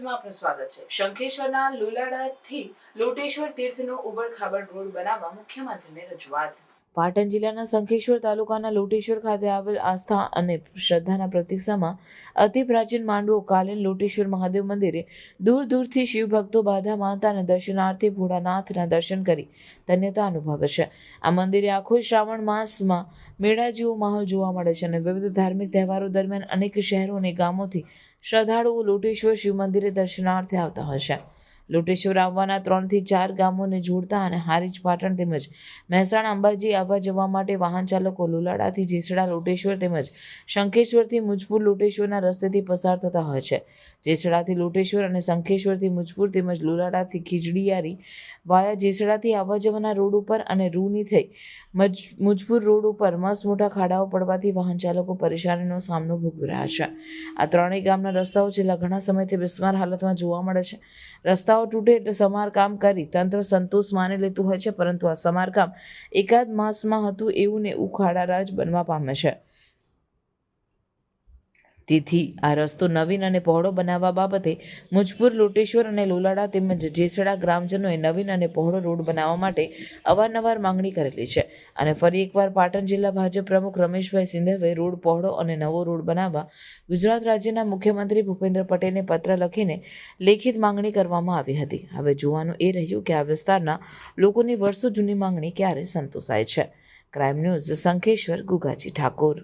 ન્યૂઝમાં આપનું સ્વાગત છે। શંખેશ્વરના લુલાડાથી લોટેશ્વર તીર્થનો ઉબડખાબડ રોડ બનાવવા મુખ્યમંત્રીને રજૂઆત। પાટણ જિલ્લાના શંખેશ્વર તાલુકાના લોટેશ્વર ખાતે આવેલ આસ્થા અને શ્રદ્ધાના પ્રતીક્ષામાં અતિ પ્રાચીન માંડવો કાલીન લોટેશ્વર મહાદેવ મંદિરે દૂર દૂરથી શિવભક્તો બાધા માનતા અને દર્શનાર્થે ભોળાનાથના દર્શન કરી ધન્યતા અનુભવે છે। આ મંદિરે આખો શ્રાવણ માસમાં મેળા જેવો માહોલ જોવા મળે છે અને વિવિધ ધાર્મિક તહેવારો દરમિયાન અનેક શહેરો અને ગામોથી શ્રદ્ધાળુઓ લોટેશ્વર શિવ મંદિરે દર્શનાર્થે આવતા હોય છે। લોટેશ્વર આવવાના 3 થી 4 ગામોને જોડતા અને હારીજ પાટણ તેમજ મહેસાણા અંબાજી આવવા જવા માટે વાહન ચાલકો લુલાડાથી જેસડા લોટેશ્વર તેમજ શંખેશ્વરથી મુજપુર લોટેશ્વરના રસ્તેથી પસાર થતા હોય છે। જેસડાથી લોટેશ્વર અને શંખેશ્વરથી મુજપુર તેમજ લુલાડાથી ખીજડીયારી વાયા જેસડાથી આવવા જવાના રોડ ઉપર અને રૂની થઈ મુજપુર રોડ ઉપર મસ્ત મોટા ખાડાઓ પડવાથી વાહન ચાલકો પરેશાનીનો સામનો ભોગવી રહ્યા છે। આ ત્રણેય ગામના રસ્તાઓ છેલ્લા ઘણા સમયથી બિસ્માર હાલતમાં જોવા મળે છે। રસ્તાઓ તૂટે એટલે સમારકામ કરી તંત્ર સંતોષ માની લેતું હોય છે, પરંતુ આ સમારકામ એકાદ માસમાં હતું એવું ને એવું ખાડારાજ બનવા પામે છે। તેથી આ રસ્તો નવીન અને પહોળો બનાવવા બાબતે મુજપુર લોટેશ્વર અને લુલાડા તેમજ જેસડા ગ્રામજનોએ નવીન અને પહોળો રોડ બનાવવા માટે અવારનવાર માંગણી કરેલી છે અને ફરી એકવાર પાટણ જિલ્લા ભાજપ પ્રમુખ રમેશભાઈ સિંધવે રોડ પહોળો અને નવો રોડ બનાવવા ગુજરાત રાજ્યના મુખ્યમંત્રી ભૂપેન્દ્ર પટેલને પત્ર લખીને લેખિત માંગણી કરવામાં આવી હતી। હવે જોવાનું એ રહ્યું કે આ વિસ્તારના લોકોની વર્ષો જૂની માંગણી ક્યારે સંતોષાય છે। Crime news Shankheshwar Gugaji Thakor.